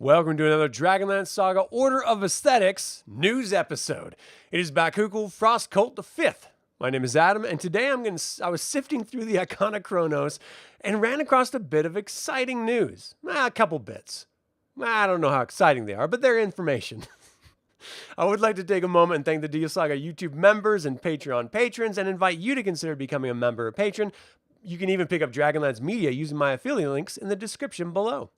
Welcome to another DragonLance Saga Order of Aesthetics news episode. It is Bakukul Frostcult the 5th. My name is Adam, and today I was sifting through the Icona Chronos and ran across a bit of exciting news. A couple bits. I don't know how exciting they are, but they're information. I would like to take a moment and thank the D Saga YouTube members and Patreon patrons and invite you to consider becoming a member or patron. You can even pick up DragonLance Media using my affiliate links in the description below.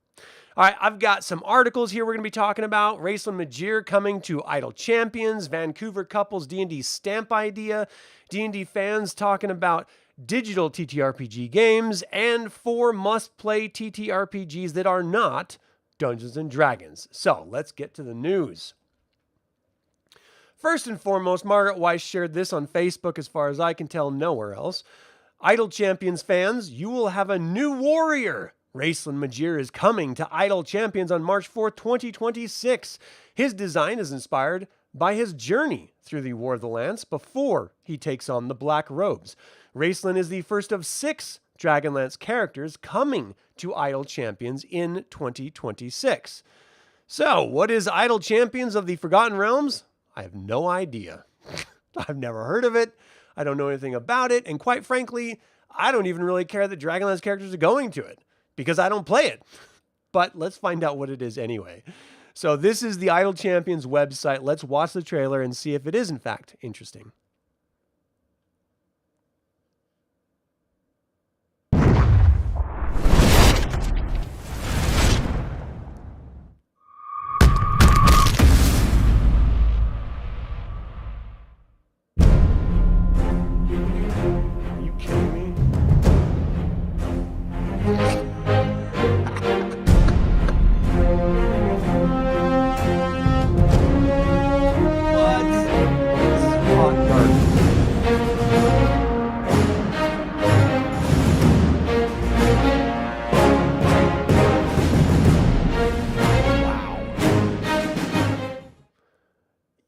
All right, I've got some articles here we're going to be talking about. Raistlin Majere coming to Idle Champions, Vancouver couples D&D stamp idea, D&D fans talking about digital TTRPG games, and 4 must-play TTRPGs that are not Dungeons & Dragons. So, let's get to the news. First and foremost, Margaret Weiss shared this on Facebook, as far as I can tell, nowhere else. Idle Champions fans, you will have a new warrior. Raistlin Majere is coming to Idle Champions on March 4th, 2026. His design is inspired by his journey through the War of the Lance before he takes on the Black Robes. Raistlin is the first of 6 DragonLance characters coming to Idle Champions in 2026. So, what is Idle Champions of the Forgotten Realms? I have no idea. I've never heard of it. I don't know anything about it. And quite frankly, I don't even really care that DragonLance characters are going to it, because I don't play it. But let's find out what it is anyway. So this is the Idle Champions website. Let's watch the trailer and see if it is in fact interesting. Are you kidding me?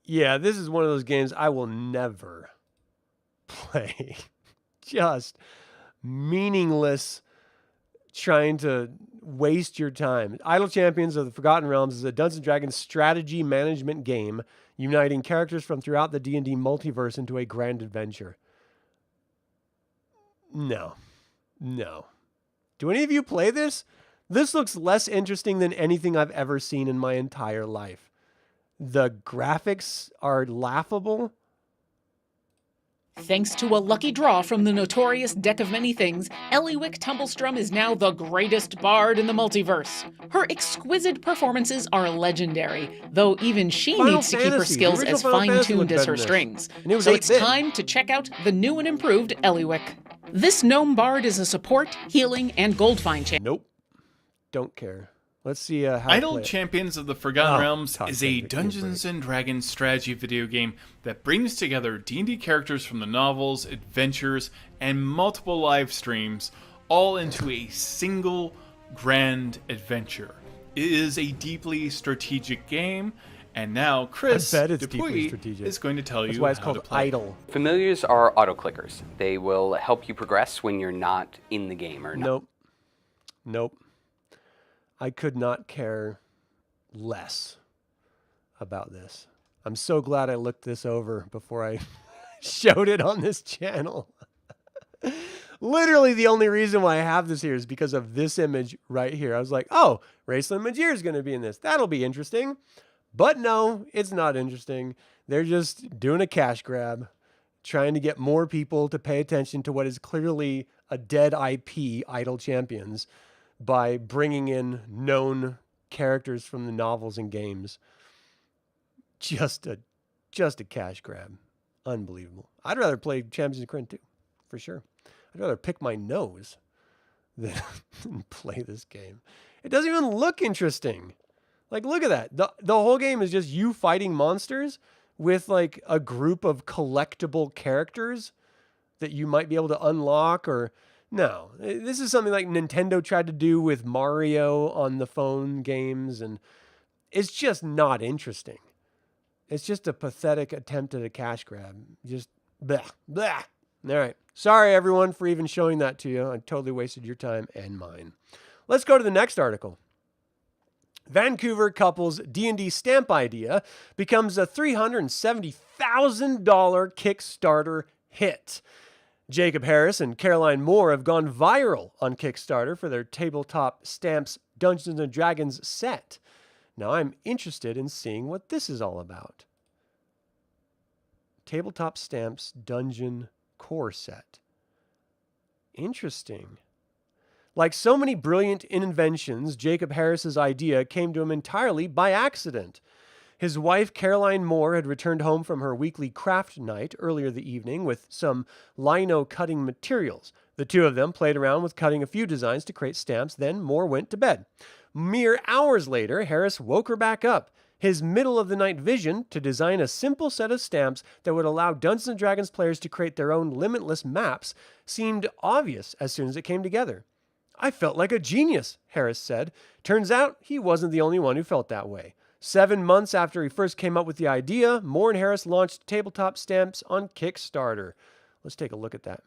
Yeah, this is one of those games I will never play. Just meaningless, trying to waste your time. Idle Champions of the Forgotten Realms is a Dungeons & Dragons strategy management game uniting characters from throughout the D&D multiverse into a grand adventure. No. Do any of you play this? This looks less interesting than anything I've ever seen in my entire life. The graphics are laughable. Thanks to a lucky draw from the notorious Deck of Many Things, Eliwick Tumblestrum is now the greatest bard in the multiverse. Her exquisite performances are legendary, though even she needs to keep her skills as fine-tuned as her strings. So it's time to check out the new and improved Eliwick. This gnome bard is a support, healing, and gold find champion. Nope. Don't care. Let's see how Idle Champions of the Forgotten Realms is a Dungeons & Dragons strategy video game that brings together D&D characters from the novels, adventures, and multiple live streams all into a single grand adventure. It is a deeply strategic game, and now Chris Dupuy is going to tell you why it's how called to play. Idle. Familiars are auto-clickers. They will help you progress when you're not in the game or not. Nope. I could not care less about this. I'm so glad I looked this over before I showed it on this channel. Literally the only reason why I have this here is because of this image right here. I was like, oh, Raistlin Majere is going to be in this. That'll be interesting. But no, it's not interesting. They're just doing a cash grab, trying to get more people to pay attention to what is clearly a dead IP, Idle Champions, by bringing in known characters from the novels and games. Just a cash grab. Unbelievable. I'd rather play Champions of Krynn too, for sure. I'd rather pick my nose than play this game. It doesn't even look interesting. Like, look at that. The whole game is just you fighting monsters with like a group of collectible characters that you might be able to unlock or... No, this is something like Nintendo tried to do with Mario on the phone games, and it's just not interesting. It's just a pathetic attempt at a cash grab. Just blah. All right. Sorry, everyone, for even showing that to you. I totally wasted your time and mine. Let's go to the next article. Vancouver couple's D&D stamp idea becomes a $370,000 Kickstarter hit. Jacob Harris and Caroline Moore have gone viral on Kickstarter for their tabletop stamps Dungeons & Dragons set. Now I'm interested in seeing what this is all about. Tabletop stamps dungeon core set. Interesting. Like so many brilliant inventions, Jacob Harris's idea came to him entirely by accident. His wife, Caroline Moore, had returned home from her weekly craft night earlier the evening with some lino cutting materials. The two of them played around with cutting a few designs to create stamps, then Moore went to bed. Mere hours later, Harris woke her back up. His middle-of-the-night vision to design a simple set of stamps that would allow Dungeons & Dragons players to create their own limitless maps seemed obvious as soon as it came together. "I felt like a genius," Harris said. Turns out he wasn't the only one who felt that way. 7 months after he first came up with the idea, Moore and Harris launched tabletop stamps on Kickstarter. Let's take a look at that.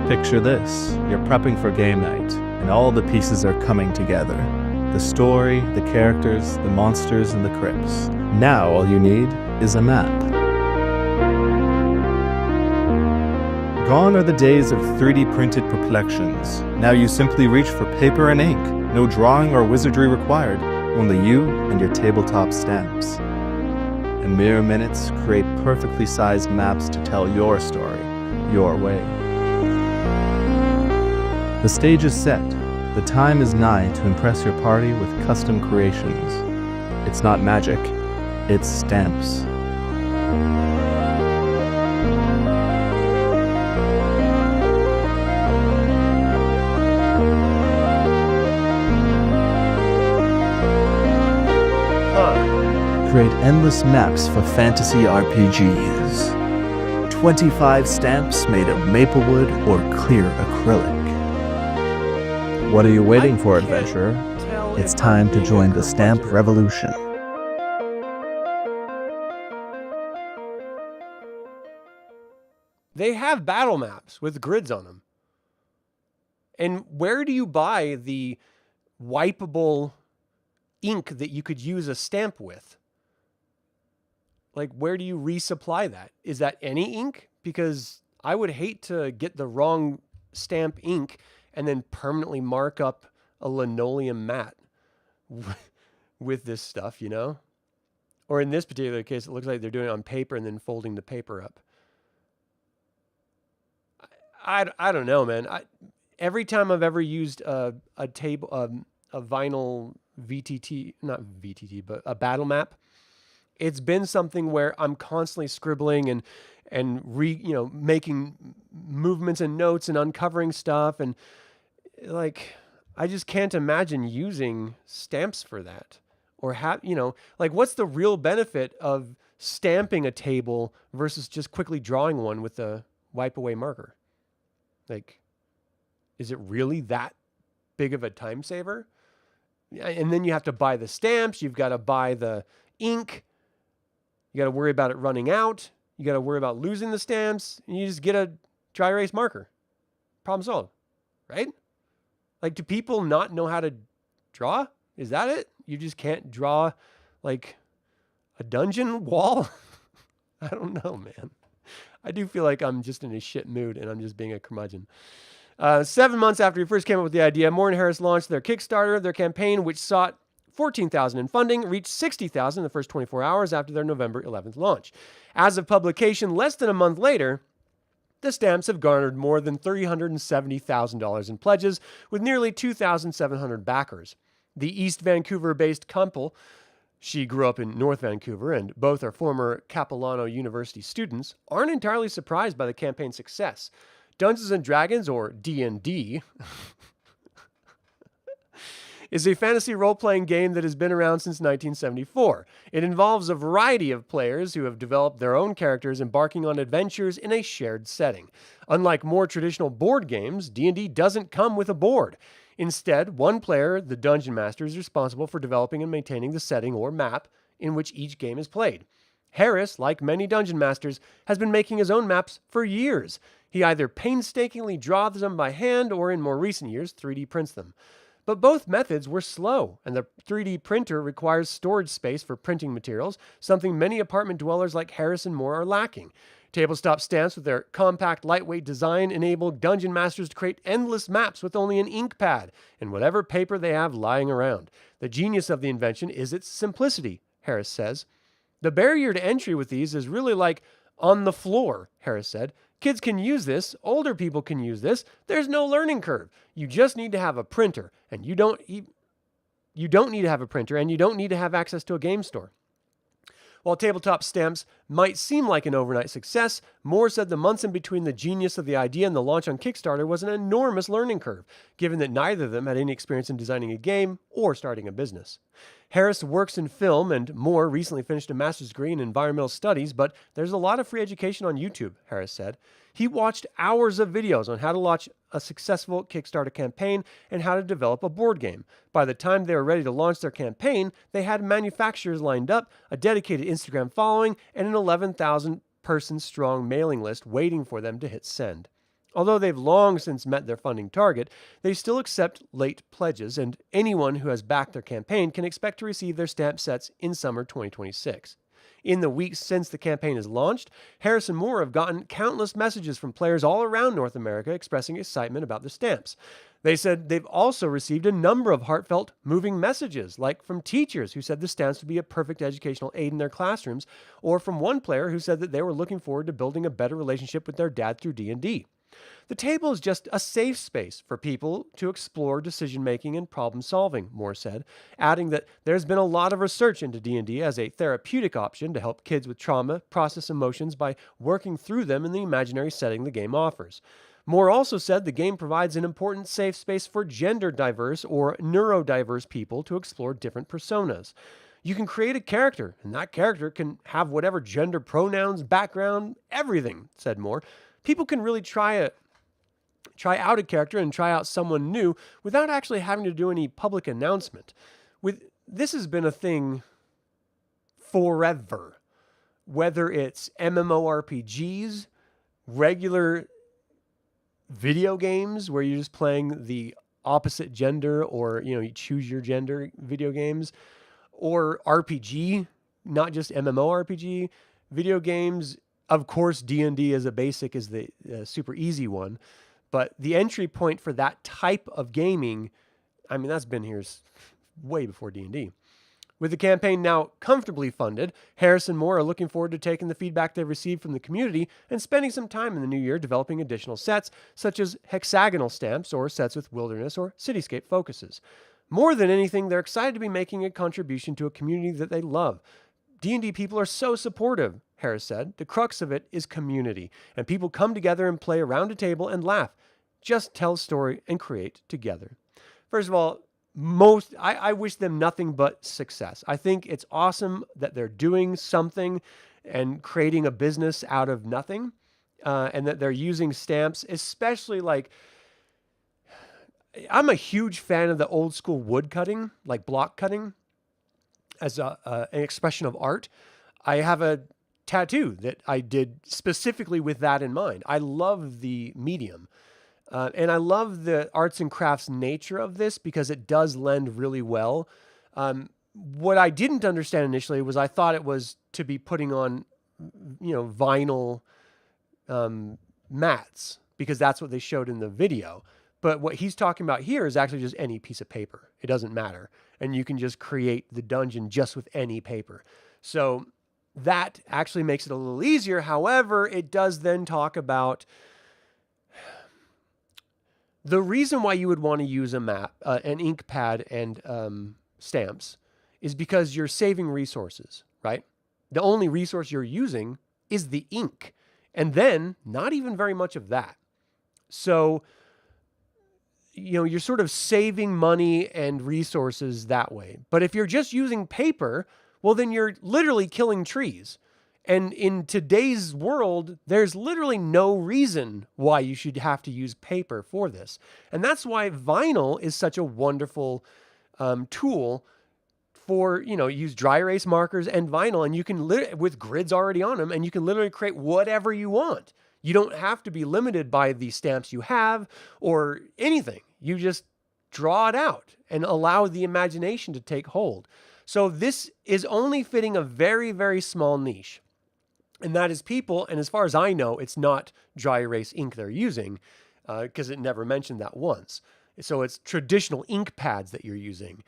Picture this. You're prepping for game night, and all the pieces are coming together. The story, the characters, the monsters, and the crypts. Now all you need is a map. Gone are the days of 3D printed perplexions. Now you simply reach for paper and ink. No drawing or wizardry required. Only you and your tabletop stamps. In mere minutes, create perfectly sized maps to tell your story, your way. The stage is set. The time is nigh to impress your party with custom creations. It's not magic, it's stamps. Create endless maps for fantasy RPGs. 25 stamps made of maplewood or clear acrylic. What are you waiting for, adventurer? It's time to join the stamp revolution. They have battle maps with grids on them. And where do you buy the wipeable ink that you could use a stamp with? Like, where do you resupply that? Is that any ink? Because I would hate to get the wrong stamp ink and then permanently mark up a linoleum mat with this stuff, you know? Or in this particular case, it looks like they're doing it on paper and then folding the paper up. I don't know, man. Every time I've ever used a vinyl VTT, not VTT, but a battle map, it's been something where I'm constantly scribbling and making movements and notes and uncovering stuff. And like, I just can't imagine using stamps for that or what's the real benefit of stamping a table versus just quickly drawing one with a wipe away marker? Like, is it really that big of a time saver? And then you have to buy the stamps. You've got to buy the ink. You got to worry about it running out. You got to worry about losing the stamps. And you just get a dry erase marker. Problem solved, right? Like, do people not know how to draw? Is that it? You just can't draw like a dungeon wall? I don't know, man. I do feel like I'm just in a shit mood and I'm just being a curmudgeon. 7 months after he first came up with the idea, Moore and Harris launched their Kickstarter. Their campaign, which sought $14,000 in funding, reached $60,000 in the first 24 hours after their November 11th launch. As of publication, less than a month later, the stamps have garnered more than $370,000 in pledges, with nearly 2,700 backers. The East Vancouver-based couple, she grew up in North Vancouver, and both are former Capilano University students, aren't entirely surprised by the campaign's success. Dungeons & Dragons, or D&D, is a fantasy role-playing game that has been around since 1974. It involves a variety of players who have developed their own characters embarking on adventures in a shared setting. Unlike more traditional board games, D&D doesn't come with a board. Instead, one player, the Dungeon Master, is responsible for developing and maintaining the setting or map in which each game is played. Harris, like many Dungeon Masters, has been making his own maps for years. He either painstakingly draws them by hand or, in more recent years, 3D prints them. But both methods were slow, and the 3D printer requires storage space for printing materials, something many apartment dwellers like Harrison Moore are lacking. Tabletop stamps with their compact, lightweight design enable dungeon masters to create endless maps with only an ink pad and whatever paper they have lying around. The genius of the invention is its simplicity, Harris says. The barrier to entry with these is really like on the floor, Harris said. Kids can use this. Older people can use this. There's no learning curve. You just need to have a printer, and you don't need to have a printer, and you don't need to have access to a game store. While tabletop stamps might seem like an overnight success, Moore said the months in between the genius of the idea and the launch on Kickstarter was an enormous learning curve, given that neither of them had any experience in designing a game or starting a business. Harris works in film, and Moore recently finished a master's degree in environmental studies, but there's a lot of free education on YouTube, Harris said. He watched hours of videos on how to launch a successful Kickstarter campaign and how to develop a board game. By the time they were ready to launch their campaign, they had manufacturers lined up, a dedicated Instagram following, and an 11,000-person strong mailing list waiting for them to hit send. Although they've long since met their funding target, they still accept late pledges, and anyone who has backed their campaign can expect to receive their stamp sets in summer 2026. In the weeks since the campaign is launched, Harris and Moore have gotten countless messages from players all around North America expressing excitement about the stamps. They said they've also received a number of heartfelt, moving messages, like from teachers who said the stamps would be a perfect educational aid in their classrooms, or from one player who said that they were looking forward to building a better relationship with their dad through D&D. The table is just a safe space for people to explore decision-making and problem-solving, Moore said, adding that there's been a lot of research into D&D as a therapeutic option to help kids with trauma process emotions by working through them in the imaginary setting the game offers. Moore also said the game provides an important safe space for gender-diverse or neurodiverse people to explore different personas. You can create a character, and that character can have whatever gender pronouns, background, everything, said Moore. People can really try out a character and try out someone new without actually having to do any public announcement. This has been a thing forever. Whether it's MMORPGs, regular video games where you're just playing the opposite gender, or you choose your gender video games, or RPG, not just MMORPG, video games. Of course, D&D as a basic is the super easy one, but the entry point for that type of gaming, that's been here way before D&D. With the campaign now comfortably funded, Harris and Moore are looking forward to taking the feedback they've received from the community and spending some time in the new year developing additional sets, such as hexagonal stamps or sets with wilderness or cityscape focuses. More than anything, they're excited to be making a contribution to a community that they love. D&D people are so supportive, Harris said. The crux of it is community, and people come together and play around a table and laugh. Just tell a story and create together. First of all, I wish them nothing but success. I think it's awesome that they're doing something and creating a business out of nothing, and that they're using stamps, especially I'm a huge fan of the old school wood cutting, like block cutting, as an expression of art. I have a tattoo that I did specifically with that in mind. I love the medium. And I love the arts and crafts nature of this because it does lend really well. What I didn't understand initially was I thought it was to be putting on, vinyl mats, because that's what they showed in the video. But what he's talking about here is actually just any piece of paper. It doesn't matter. And you can just create the dungeon just with any paper. So that actually makes it a little easier. However, it does then talk about the reason why you would want to use a map, an ink pad and stamps is because you're saving resources, right? The only resource you're using is the ink. And then not even very much of that. So you're sort of saving money and resources that way. But if you're just using paper, well, then you're literally killing trees. And in today's world, there's literally no reason why you should have to use paper for this. And that's why vinyl is such a wonderful tool for, use dry erase markers and vinyl, and you can with grids already on them, and you can literally create whatever you want. You don't have to be limited by the stamps you have or anything. You just draw it out and allow the imagination to take hold. So this is only fitting a very, very small niche. And that is people, and as far as I know, it's not dry erase ink they're using, because it never mentioned that once. So it's traditional ink pads that you're using.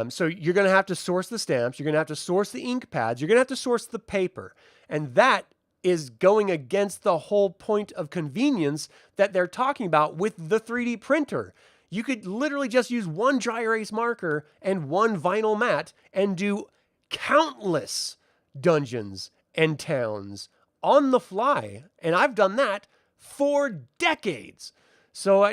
So you're going to have to source the stamps, you're going to have to source the ink pads, you're going to have to source the paper. And that is going against the whole point of convenience that they're talking about with the 3D printer. You could literally just use one dry erase marker and one vinyl mat and do countless dungeons and towns on the fly. And I've done that for decades. So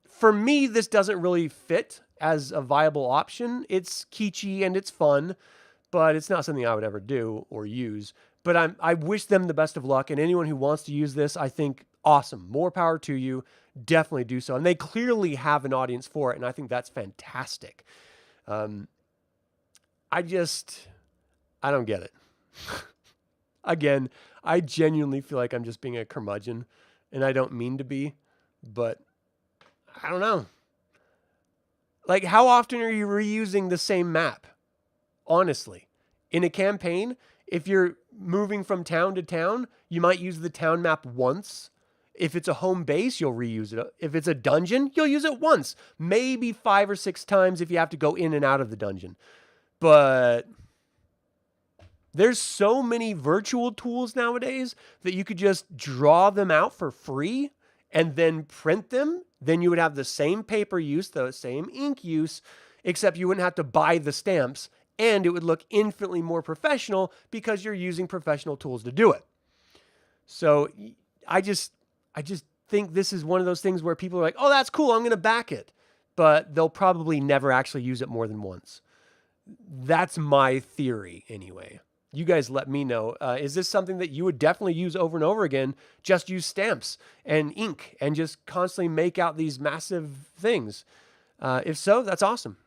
for me, this doesn't really fit as a viable option. It's kitschy and it's fun, but it's not something I would ever do or use. But I wish them the best of luck. And anyone who wants to use this, I think, awesome. More power to you. Definitely do so. And they clearly have an audience for it. And I think that's fantastic. I don't get it. Again, I genuinely feel like I'm just being a curmudgeon, and I don't mean to be, but I don't know. Like, how often are you reusing the same map? Honestly, in a campaign, if you're moving from town to town, you might use the town map once. If it's a home base, you'll reuse it. If it's a dungeon, you'll use it once, maybe 5 or 6 times if you have to go in and out of the dungeon. But there's so many virtual tools nowadays that you could just draw them out for free and then print them. Then you would have the same paper use, the same ink use, except you wouldn't have to buy the stamps, and it would look infinitely more professional because you're using professional tools to do it. So I just think this is one of those things where people are like, oh, that's cool, I'm going to back it. But they'll probably never actually use it more than once. That's my theory anyway. You guys let me know. Is this something that you would definitely use over and over again? Just use stamps and ink and just constantly make out these massive things. If so, that's awesome.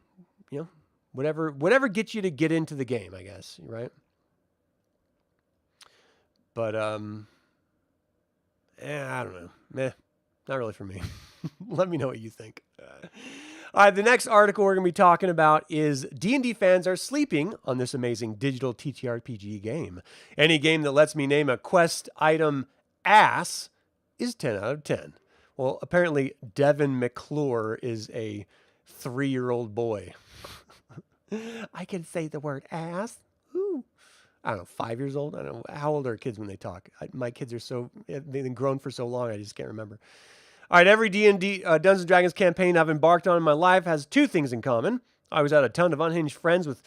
You know, whatever gets you to get into the game, I guess, right? But I don't know. Meh, not really for me. Let me know what you think. All right, the next article we're going to be talking about is D&D fans are sleeping on this amazing digital TTRPG game. Any game that lets me name a quest item ass is 10 out of 10. Well, apparently Devin McClure is a 3-year-old boy. I can say the word ass. Ooh. I don't know, 5 years old? I don't know. How old are kids when they talk? My kids are they've been grown for so long, I just can't remember. All right, every D&D Dungeons & Dragons campaign I've embarked on in my life has 2 things in common. I always had a ton of unhinged friends with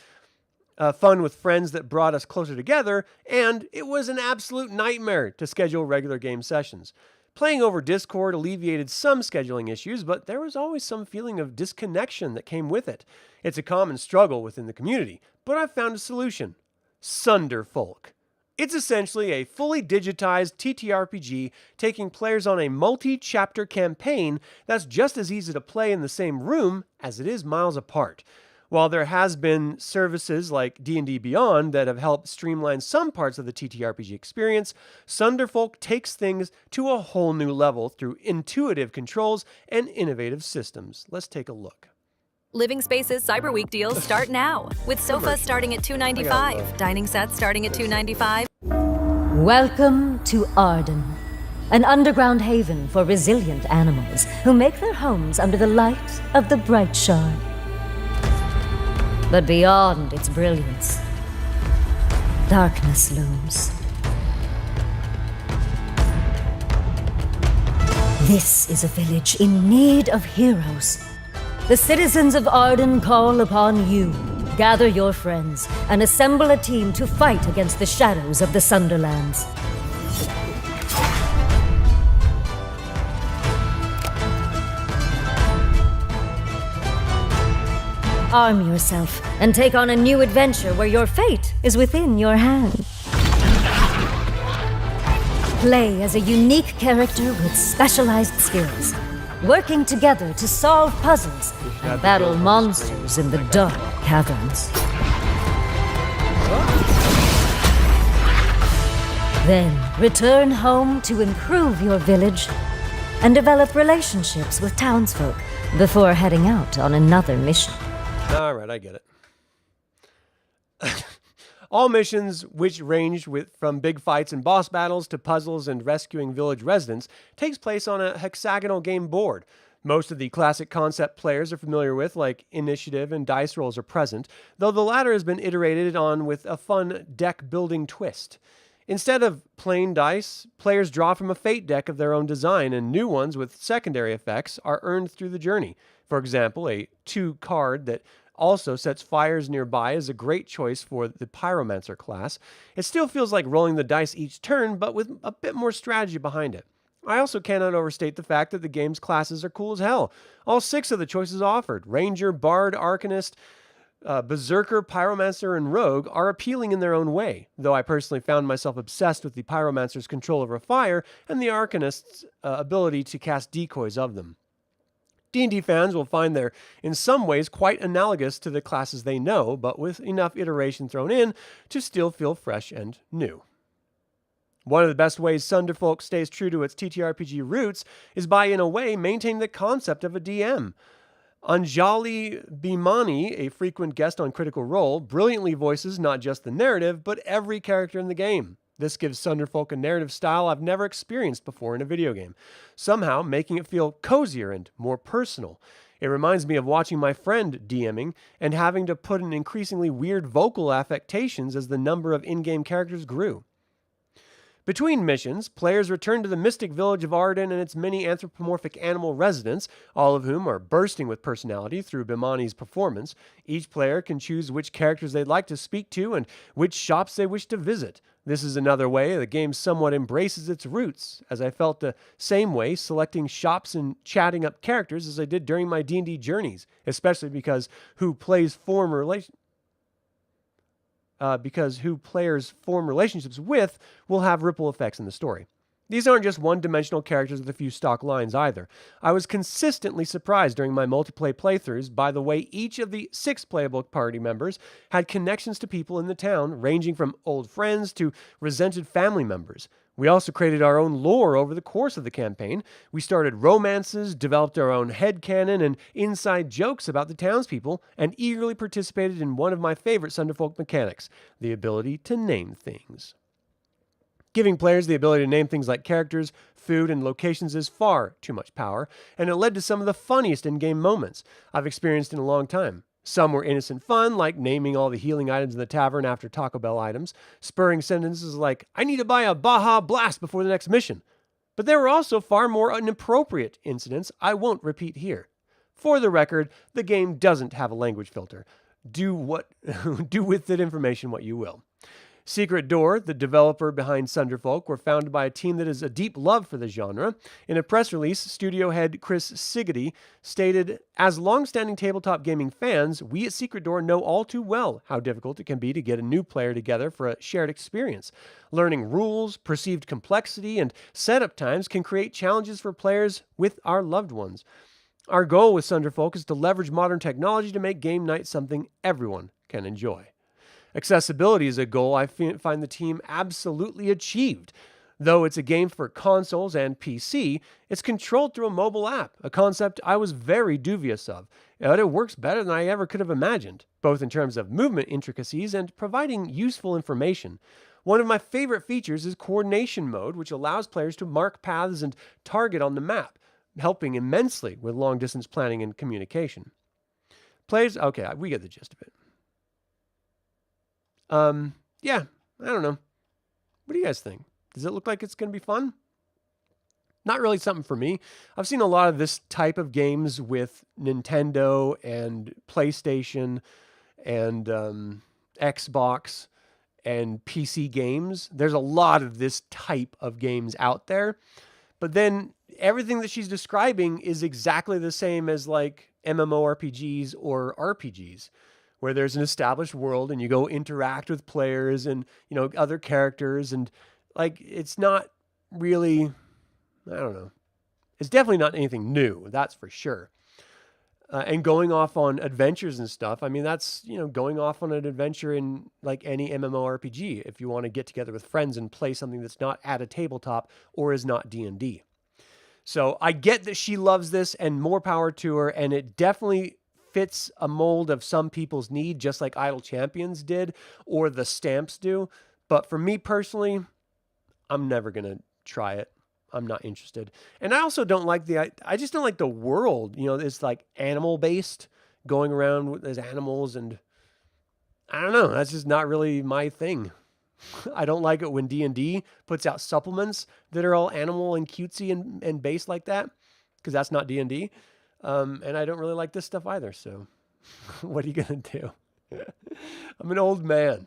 fun with friends that brought us closer together, and it was an absolute nightmare to schedule regular game sessions. Playing over Discord alleviated some scheduling issues, but there was always some feeling of disconnection that came with it. It's a common struggle within the community, but I've found a solution. Sunderfolk. It's essentially a fully digitized TTRPG taking players on a multi-chapter campaign that's just as easy to play in the same room as it is miles apart. While there has been services like D&D Beyond that have helped streamline some parts of the TTRPG experience, Sunderfolk takes things to a whole new level through intuitive controls and innovative systems. Let's take a look. Living Spaces Cyber Week deals start now, with sofas starting at $295, dining sets starting at $295. Welcome to Arden, an underground haven for resilient animals who make their homes under the light of the Bright Shard. But beyond its brilliance, darkness looms. This is a village in need of heroes. The citizens of Arden call upon you. Gather your friends and assemble a team to fight against the shadows of the Sunderlands. Arm yourself and take on a new adventure where your fate is within your hand. Play as a unique character with specialized skills, working together to solve puzzles and battle monsters in the dark caverns. Then return home to improve your village and develop relationships with townsfolk before heading out on another mission. All right, I get it. All missions, which range from big fights and boss battles to puzzles and rescuing village residents, takes place on a hexagonal game board. Most of the classic concept players are familiar with, like initiative and dice rolls, are present, though the latter has been iterated on with a fun deck-building twist. Instead of plain dice, players draw from a fate deck of their own design, and new ones with secondary effects are earned through the journey. For example, a 2 card that also sets fires nearby is a great choice for the Pyromancer class. It still feels like rolling the dice each turn, but with a bit more strategy behind it. I also cannot overstate the fact that the game's classes are cool as hell. All 6 of the choices offered, Ranger, Bard, Arcanist, Berserker, Pyromancer, and Rogue, are appealing in their own way, though I personally found myself obsessed with the Pyromancer's control over fire and the Arcanist's ability to cast decoys of them. D&D fans will find they're in some ways quite analogous to the classes they know, but with enough iteration thrown in to still feel fresh and new. One of the best ways Sunderfolk stays true to its TTRPG roots is by, in a way, maintaining the concept of a DM. Anjali Bhimani, a frequent guest on Critical Role, brilliantly voices not just the narrative, but every character in the game. This gives Sunderfolk a narrative style I've never experienced before in a video game, somehow making it feel cozier and more personal. It reminds me of watching my friend DMing and having to put in increasingly weird vocal affectations as the number of in-game characters grew. Between missions, players return to the mystic village of Arden and its many anthropomorphic animal residents, all of whom are bursting with personality through Bhimani's performance. Each player can choose which characters they'd like to speak to and which shops they wish to visit. This is another way the game somewhat embraces its roots, as I felt the same way selecting shops and chatting up characters as I did during my D&D journeys, especially because who players form relationships with will have ripple effects in the story. These aren't just one-dimensional characters with a few stock lines either. I was consistently surprised during my multiplayer playthroughs by the way each of the 6 playable party members had connections to people in the town, ranging from old friends to resented family members. We also created our own lore over the course of the campaign. We started romances, developed our own headcanon and inside jokes about the townspeople, and eagerly participated in one of my favorite Sunderfolk mechanics, the ability to name things. Giving players the ability to name things like characters, food, and locations is far too much power, and it led to some of the funniest in-game moments I've experienced in a long time. Some were innocent fun, like naming all the healing items in the tavern after Taco Bell items, spurring sentences like, "I need to buy a Baja Blast before the next mission." But there were also far more inappropriate incidents I won't repeat here. For the record, the game doesn't have a language filter. Do with that information what you will. Secret Door, the developer behind Sunderfolk, were founded by a team that has a deep love for the genre. In a press release, studio head Chris Siggety stated, "As long-standing tabletop gaming fans, we at Secret Door know all too well how difficult it can be to get a new player together for a shared experience. Learning rules, perceived complexity, and setup times can create challenges for players with our loved ones. Our goal with Sunderfolk is to leverage modern technology to make game night something everyone can enjoy." Accessibility is a goal I find the team absolutely achieved. Though it's a game for consoles and PC, it's controlled through a mobile app, a concept I was very dubious of. But it works better than I ever could have imagined, both in terms of movement intricacies and providing useful information. One of my favorite features is coordination mode, which allows players to mark paths and target on the map, helping immensely with long-distance planning and communication. Okay, we get the gist of it. Yeah, I don't know. What do you guys think? Does it look like it's going to be fun? Not really something for me. I've seen a lot of this type of games with Nintendo and PlayStation and Xbox and PC games. There's a lot of this type of games out there. But then everything that she's describing is exactly the same as like MMORPGs or RPGs, where there's an established world and you go interact with players and, other characters. And like, it's not really, I don't know. It's definitely not anything new. That's for sure. and going off on adventures and stuff. I mean, that's, going off on an adventure in like any MMORPG if you want to get together with friends and play something that's not at a tabletop or is not D&D. So I get that she loves this, and more power to her, and it definitely fits a mold of some people's need, just like Idle Champions did or the Stamps do. But for me personally, I'm never going to try it. I'm not interested. And I also don't like I just don't like the world. It's like animal based, going around with those animals, and I don't know. That's just not really my thing. I don't like it when D&D puts out supplements that are all animal and cutesy and based like that, because that's not D&D. And I don't really like this stuff either. So what are you going to do? I'm an old man.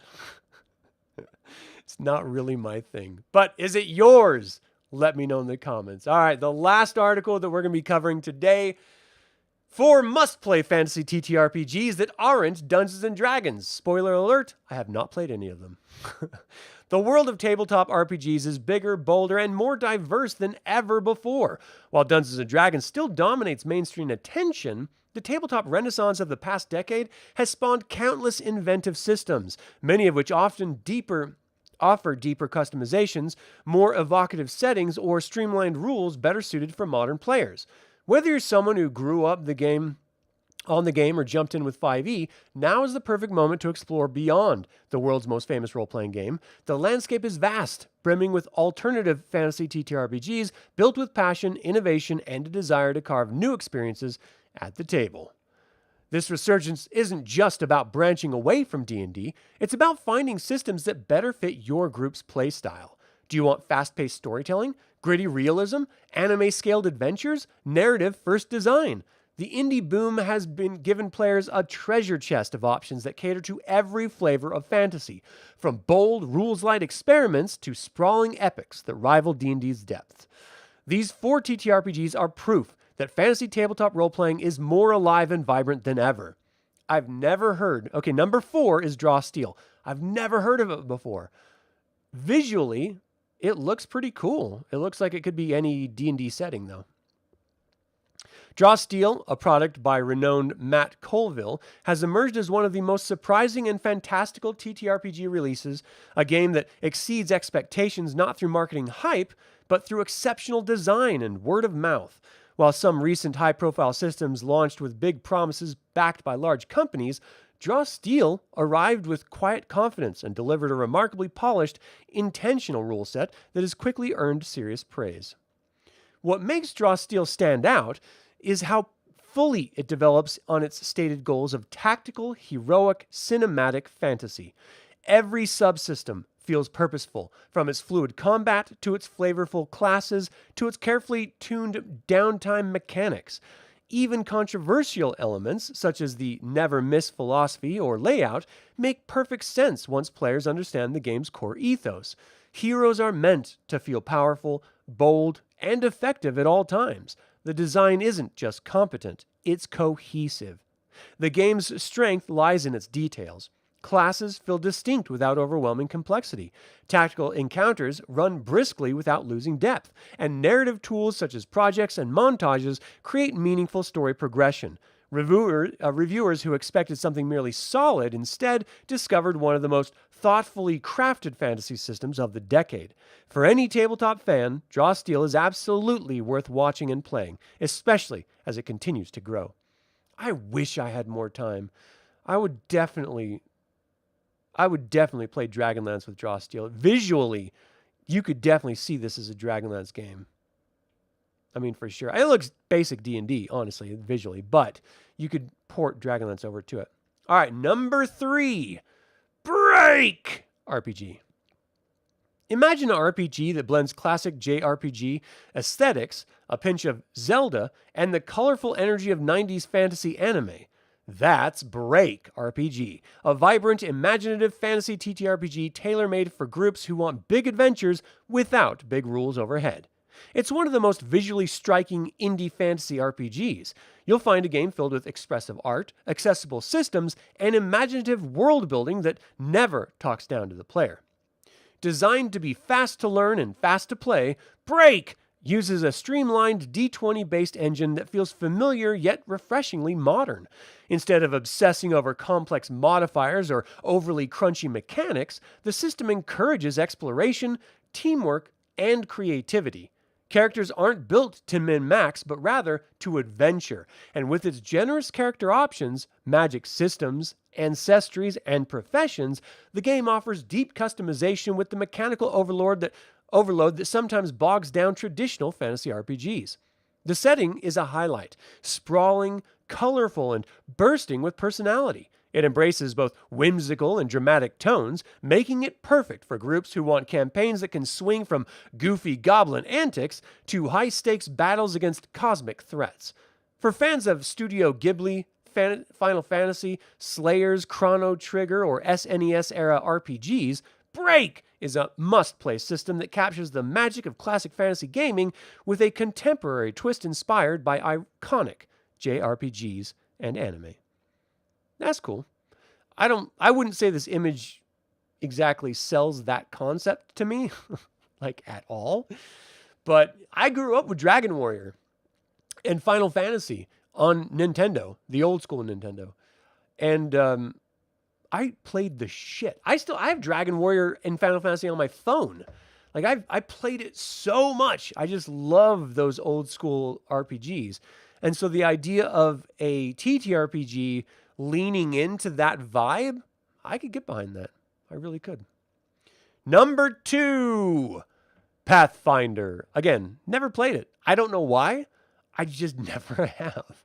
It's not really my thing. But is it yours? Let me know in the comments. All right, the last article that we're going to be covering today: 4 must-play fantasy TTRPGs that aren't Dungeons & Dragons. Spoiler alert, I have not played any of them. The world of tabletop RPGs is bigger, bolder, and more diverse than ever before. While Dungeons & Dragons still dominates mainstream attention, the tabletop renaissance of the past decade has spawned countless inventive systems, many of which offer deeper customizations, more evocative settings, or streamlined rules better suited for modern players. Whether you're someone who grew up on the game or jumped in with 5e, now is the perfect moment to explore beyond the world's most famous role-playing game. The landscape is vast, brimming with alternative fantasy TTRPGs built with passion, innovation, and a desire to carve new experiences at the table. This resurgence isn't just about branching away from D&D, it's about finding systems that better fit your group's playstyle. Do you want fast-paced storytelling, gritty realism, anime-scaled adventures, narrative-first design? The indie boom has been given players a treasure chest of options that cater to every flavor of fantasy, from bold, rules-light experiments to sprawling epics that rival D&D's depth. These 4 TTRPGs are proof that fantasy tabletop role-playing is more alive and vibrant than ever. I've never heard... Okay, number 4 is Draw Steel. I've never heard of it before. Visually, it looks pretty cool. It looks like it could be any D&D setting, though. Draw Steel, a product by renowned Matt Colville, has emerged as one of the most surprising and fantastical TTRPG releases, a game that exceeds expectations not through marketing hype, but through exceptional design and word of mouth. While some recent high-profile systems launched with big promises backed by large companies, Draw Steel arrived with quiet confidence and delivered a remarkably polished, intentional rule set that has quickly earned serious praise. What makes Draw Steel stand out is how fully it develops on its stated goals of tactical, heroic, cinematic fantasy. Every subsystem feels purposeful, from its fluid combat to its flavorful classes to its carefully tuned downtime mechanics. Even controversial elements, such as the never miss philosophy or layout, make perfect sense once players understand the game's core ethos. Heroes are meant to feel powerful, bold, and effective at all times. The design isn't just competent, it's cohesive. The game's strength lies in its details. Classes feel distinct without overwhelming complexity. Tactical encounters run briskly without losing depth. And narrative tools such as projects and montages create meaningful story progression. Reviewers who expected something merely solid instead discovered one of the most thoughtfully crafted fantasy systems of the decade. For any tabletop fan, Draw Steel is absolutely worth watching and playing, especially as it continues to grow. I wish I had more time. I would definitely play Dragonlance with Draw Steel. Visually, you could definitely see this as a Dragonlance game. I mean, for sure. It looks basic D&D, honestly, visually, but you could port Dragonlance over to it. All right, number 3, Break RPG. Imagine an RPG that blends classic JRPG aesthetics, a pinch of Zelda, and the colorful energy of 90s fantasy anime. That's Break RPG, a vibrant, imaginative fantasy TTRPG tailor-made for groups who want big adventures without big rules overhead. It's one of the most visually striking indie fantasy RPGs. You'll find a game filled with expressive art, accessible systems, and imaginative world building that never talks down to the player. Designed to be fast to learn and fast to play, Break uses a streamlined D20-based engine that feels familiar yet refreshingly modern. Instead of obsessing over complex modifiers or overly crunchy mechanics, the system encourages exploration, teamwork, and creativity. Characters aren't built to min-max, but rather to adventure. And with its generous character options, magic systems, ancestries, and professions, the game offers deep customization with the mechanical overload that sometimes bogs down traditional fantasy RPGs. The setting is a highlight, sprawling, colorful, and bursting with personality. It embraces both whimsical and dramatic tones, making it perfect for groups who want campaigns that can swing from goofy goblin antics to high-stakes battles against cosmic threats. For fans of Studio Ghibli, Final Fantasy, Slayers, Chrono Trigger, or SNES-era RPGs, Break is a must-play system that captures the magic of classic fantasy gaming with a contemporary twist inspired by iconic JRPGs and anime. That's cool. I wouldn't say this image exactly sells that concept to me, like at all. But I grew up with Dragon Warrior and Final Fantasy on Nintendo, the old school Nintendo. And I played the shit. I have Dragon Warrior and Final Fantasy on my phone. Like I played it so much. I just love those old school RPGs. And so the idea of a TTRPG leaning into that vibe, I could get behind that. I really could. Number 2, Pathfinder. Again, never played it. I don't know why. I just never have.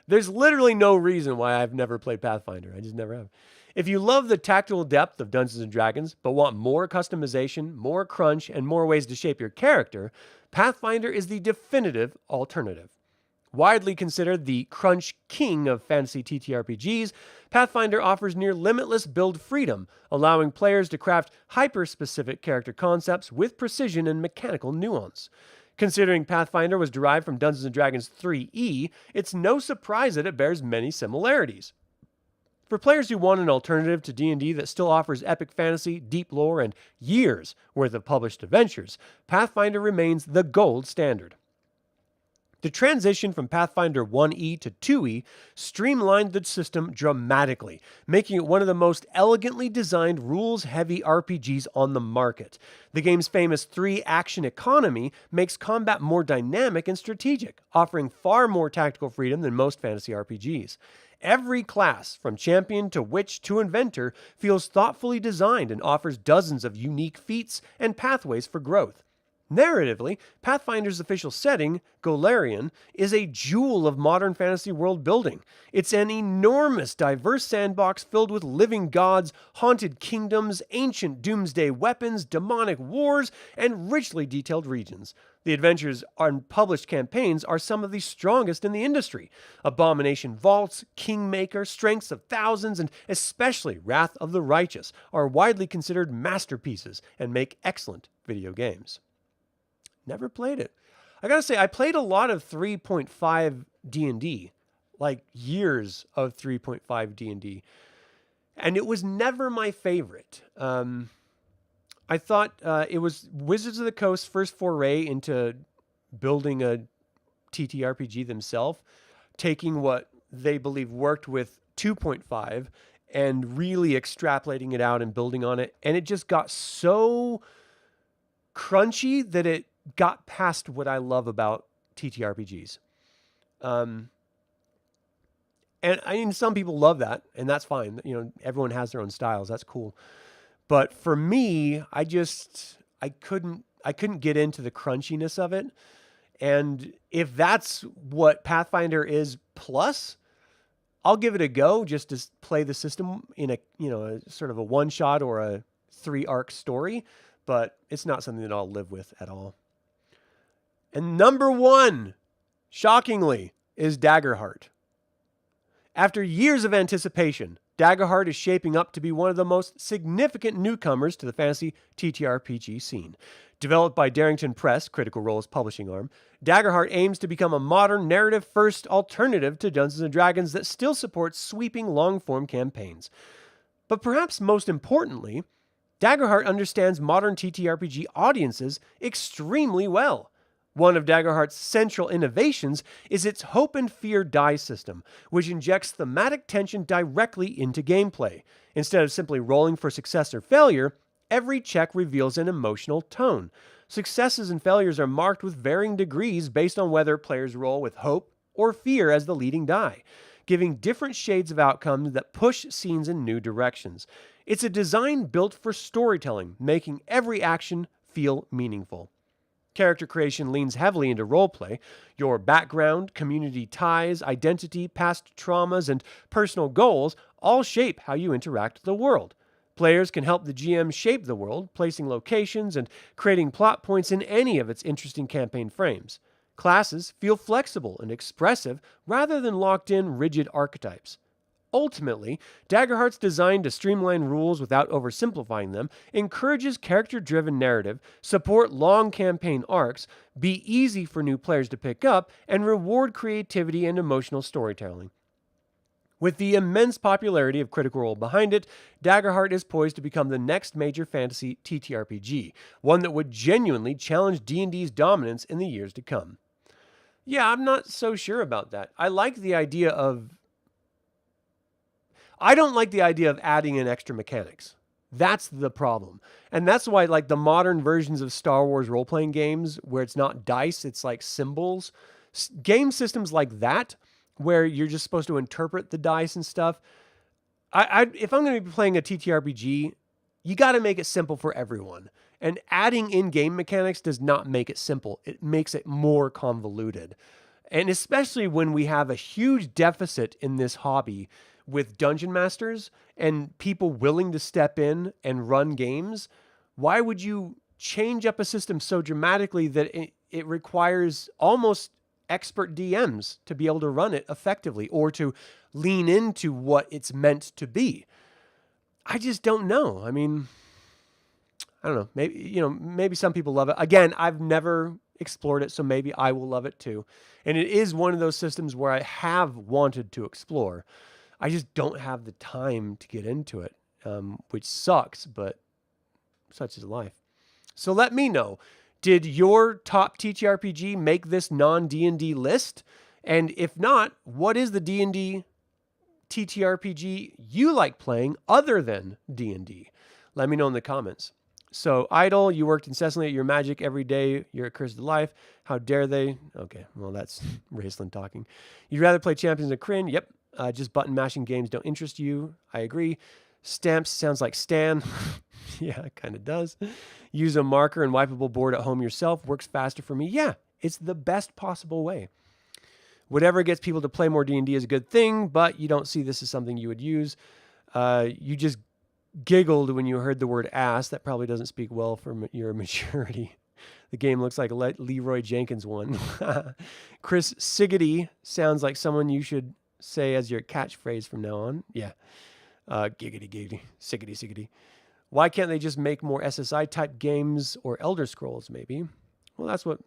There's literally no reason why I've never played Pathfinder. I just never have. If you love the tactile depth of Dungeons & Dragons, but want more customization, more crunch, and more ways to shape your character, Pathfinder is the definitive alternative. Widely considered the crunch king of fantasy TTRPGs, Pathfinder offers near limitless build freedom, allowing players to craft hyper-specific character concepts with precision and mechanical nuance. Considering Pathfinder was derived from Dungeons & Dragons 3e, it's no surprise that it bears many similarities. For players who want an alternative to D&D that still offers epic fantasy, deep lore, and years' worth of published adventures, Pathfinder remains the gold standard. The transition from Pathfinder 1e to 2e streamlined the system dramatically, making it one of the most elegantly designed rules-heavy RPGs on the market. The game's famous 3-action economy makes combat more dynamic and strategic, offering far more tactical freedom than most fantasy RPGs. Every class, from champion to witch to inventor, feels thoughtfully designed and offers dozens of unique feats and pathways for growth. Narratively, Pathfinder's official setting, Golarion, is a jewel of modern fantasy world building. It's an enormous, diverse sandbox filled with living gods, haunted kingdoms, ancient doomsday weapons, demonic wars, and richly detailed regions. The adventures and published campaigns are some of the strongest in the industry. Abomination Vaults, Kingmaker, Strengths of Thousands, and especially Wrath of the Righteous are widely considered masterpieces and make excellent video games. Never played it. I gotta say, I played a lot of 3.5 D&D, like years of 3.5 D&D, and it was never my favorite. I thought it was Wizards of the Coast's first foray into building a TTRPG themselves, taking what they believe worked with 2.5 and really extrapolating it out and building on it, and it just got so crunchy that it got past what I love about TTRPGs. And I mean, some people love that, and that's fine. You know, everyone has their own styles. That's cool. But for me, I couldn't get into the crunchiness of it. And if that's what Pathfinder is plus, I'll give it a go just to play the system in a sort of a one shot or a 3-arc story, but it's not something that I'll live with at all. And number 1, shockingly, is Daggerheart. After years of anticipation, Daggerheart is shaping up to be one of the most significant newcomers to the fantasy TTRPG scene. Developed by Darrington Press, Critical Role's publishing arm, Daggerheart aims to become a modern narrative-first alternative to Dungeons & Dragons that still supports sweeping long-form campaigns. But perhaps most importantly, Daggerheart understands modern TTRPG audiences extremely well. One of Daggerheart's central innovations is its Hope and Fear die system, which injects thematic tension directly into gameplay. Instead of simply rolling for success or failure, every check reveals an emotional tone. Successes and failures are marked with varying degrees based on whether players roll with hope or fear as the leading die, giving different shades of outcomes that push scenes in new directions. It's a design built for storytelling, making every action feel meaningful. Character creation leans heavily into roleplay. Your background, community ties, identity, past traumas, and personal goals all shape how you interact with the world. Players can help the GM shape the world, placing locations and creating plot points in any of its interesting campaign frames. Classes feel flexible and expressive rather than locked in, rigid archetypes. Ultimately, Daggerheart's design to streamline rules without oversimplifying them encourages character-driven narrative, support long campaign arcs, be easy for new players to pick up, and reward creativity and emotional storytelling. With the immense popularity of Critical Role behind it, Daggerheart is poised to become the next major fantasy TTRPG, one that would genuinely challenge D&D's dominance in the years to come. Yeah, I'm not so sure about that. I don't like the idea of adding in extra mechanics. That's the problem. And that's why like the modern versions of Star Wars role-playing games where it's not dice, it's like symbols. Game systems like that where you're just supposed to interpret the dice and stuff. If I'm going to be playing a TTRPG, you got to make it simple for everyone. And adding in game mechanics does not make it simple. It makes it more convoluted. And especially when we have a huge deficit in this hobby with dungeon masters and people willing to step in and run games, why would you change up a system so dramatically that it requires almost expert DMs to be able to run it effectively or to lean into what it's meant to be? I just don't know. I mean, I don't know. Maybe some people love it. Again, I've never explored it, so maybe I will love it too. And it is one of those systems where I have wanted to explore. I just don't have the time to get into it, which sucks, but such is life. So let me know, did your top TTRPG make this non-D&D list? And if not, what is the D&D TTRPG you like playing other than D&D? Let me know in the comments. So, Idle, you worked incessantly at your magic every day. You're a curse to life. How dare they? Okay, well, that's Raistlin talking. You'd rather play Champions than Krynn? Yep. Just button mashing games don't interest you. I agree. Stamps sounds like Stan. Yeah, it kind of does. Use a marker and wipeable board at home yourself. Works faster for me. Yeah, it's the best possible way. Whatever gets people to play more D&D is a good thing, but you don't see this as something you would use. You just giggled when you heard the word ass. That probably doesn't speak well for your maturity. The game looks like a Leroy Jenkins one. Chris Siggety sounds like someone you should say as your catchphrase from now on. Yeah. Giggity, giggity, siggity, siggity. Why can't they just make more SSI type games or Elder Scrolls maybe? Well, that's what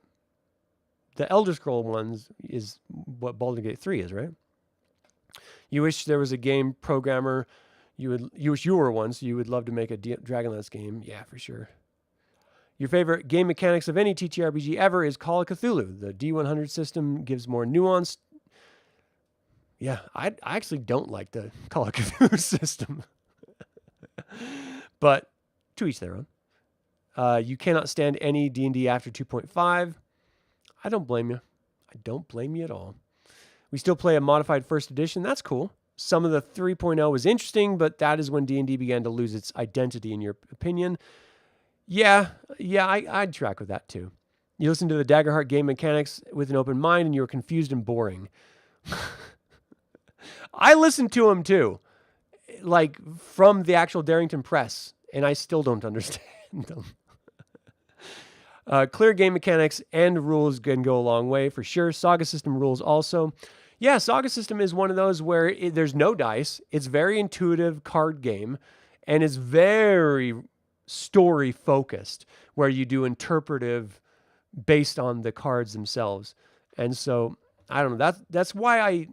the Elder Scroll ones is, what Baldur's Gate 3 is, right? You wish there was a game programmer. You wish you were one, so you would love to make a Dragonlance game. Yeah, for sure. Your favorite game mechanics of any TTRPG ever is Call of Cthulhu. The D100 system gives more nuance. Yeah, I actually don't like the Call of Cthulhu system. But to each their own. You cannot stand any D&D after 2.5. I don't blame you. I don't blame you at all. We still play a modified first edition. That's cool. Some of the 3.0 was interesting, but that is when D&D began to lose its identity, in your opinion. Yeah, I'd track with that too. You listen to the Daggerheart game mechanics with an open mind and you're confused and boring. I listened to them too, like from the actual Darrington Press, and I still don't understand them. Clear game mechanics and rules can go a long way for sure. Saga system rules also. Yeah, Saga system is one of those where there's no dice. It's very intuitive card game, and it's very story focused, where you do interpretive based on the cards themselves. And so I don't know. That's why I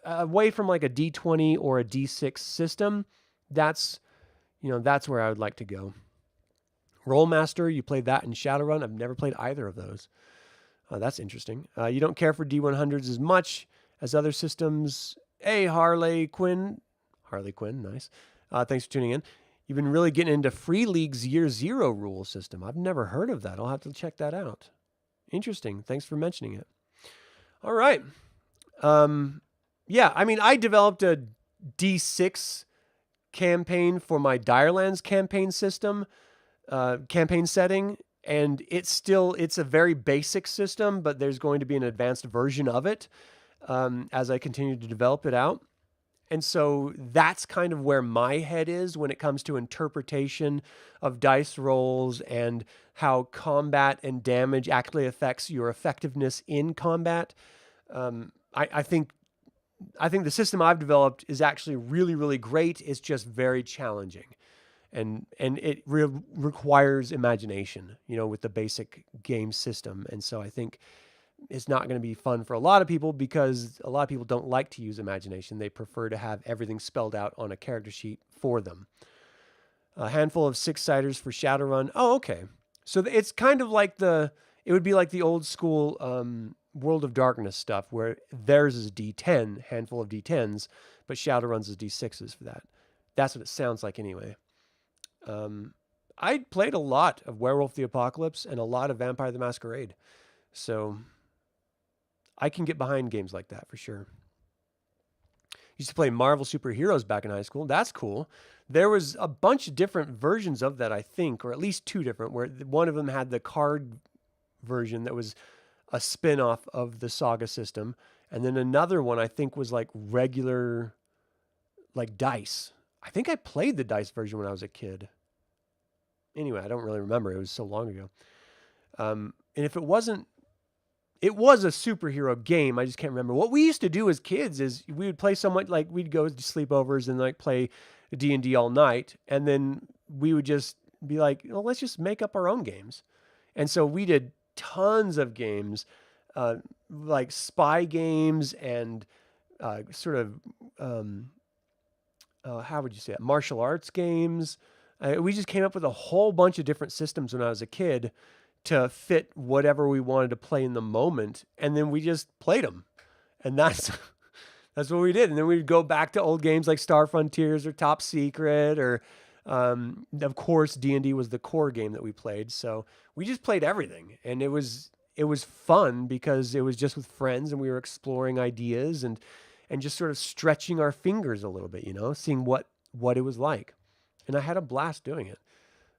away from like a D20 or a D6 system. That's where I would like to go. Rollmaster, you played that in Shadowrun. I've never played either of those. That's interesting. You don't care for D100s as much as other systems. Hey, Harley Quinn. Harley Quinn, nice. Thanks for tuning in. You've been really getting into Free League's Year Zero rule system. I've never heard of that. I'll have to check that out. Interesting. Thanks for mentioning it. All right. Yeah, I mean, I developed a D6 campaign for my Direlands campaign system, campaign setting, and it's a very basic system, but there's going to be an advanced version of it as I continue to develop it out. And so that's kind of where my head is when it comes to interpretation of dice rolls and how combat and damage actually affects your effectiveness in combat. I think the system I've developed is actually really, really great. It's just very challenging. And it requires imagination, with the basic game system. And so I think it's not going to be fun for a lot of people because a lot of people don't like to use imagination. They prefer to have everything spelled out on a character sheet for them. A handful of 6-siders for Shadowrun. Oh, okay. So it's kind of like it would be like the old school World of Darkness stuff where theirs is D10, handful of D10s, but Shadowrun's is D6s for that. That's what it sounds like anyway. I played a lot of Werewolf the Apocalypse and a lot of Vampire the Masquerade. So I can get behind games like that for sure. Used to play Marvel Superheroes back in high school. That's cool. There was a bunch of different versions of that, I think, or at least 2 different, where one of them had the card version that was a spin-off of the Saga system. And then another one, I think, was like regular, like dice. I think I played the dice version when I was a kid. Anyway, I don't really remember. It was so long ago. And if it was a superhero game. I just can't remember. What we used to do as kids is we would play somewhat like we'd go to sleepovers and like play D&D all night. And then we would just be like, let's just make up our own games. And so we did tons of games, like spy games and sort of, how would you say it? Martial arts games. We just came up with a whole bunch of different systems when I was a kid to fit whatever we wanted to play in the moment. And then we just played them. And that's what we did. And then we'd go back to old games like Star Frontiers or Top Secret or, of course, D&D was the core game that we played. So we just played everything. And it was fun because it was just with friends and we were exploring ideas and just sort of stretching our fingers a little bit, seeing what it was like. And I had a blast doing it.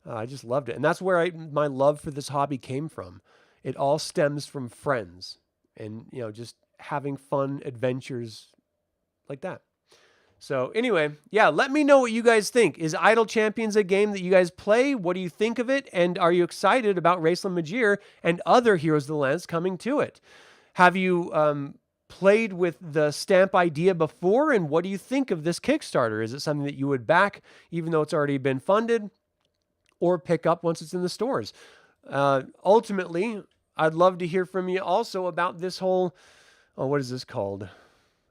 I just loved it. And that's where my love for this hobby came from. It all stems from friends and, just having fun adventures like that. So anyway, yeah, let me know what you guys think. Is Idle Champions a game that you guys play? What do you think of it? And are you excited about Raistlin Majere and other Heroes of the Lands coming to it? Have you played with the stamp idea before? And what do you think of this Kickstarter? Is it something that you would back even though it's already been funded? Or pick up once it's in the stores. Ultimately, I'd love to hear from you also about this whole, what is this called?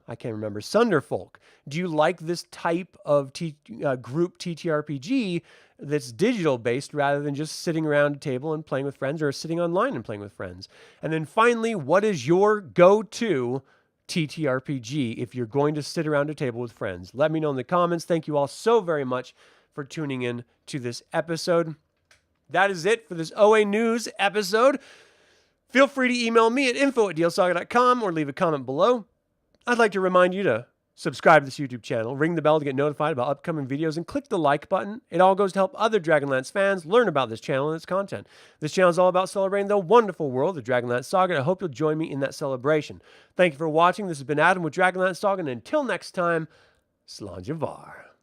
I can't remember. Sunderfolk. Do you like this type of group TTRPG that's digital based rather than just sitting around a table and playing with friends or sitting online and playing with friends? And then finally, what is your go-to TTRPG if you're going to sit around a table with friends? Let me know in the comments. Thank you all so very much for tuning in to this episode. That is it for this OA News episode. Feel free to email me at info@dlsaga.com or leave a comment below. I'd like to remind you to subscribe to this YouTube channel, ring the bell to get notified about upcoming videos, and click the like button. It all goes to help other Dragonlance fans learn about this channel and its content. This channel is all about celebrating the wonderful world of Dragonlance Saga, and I hope you'll join me in that celebration. Thank you for watching. This has been Adam with Dragonlance Saga, and until next time, Slanjavar.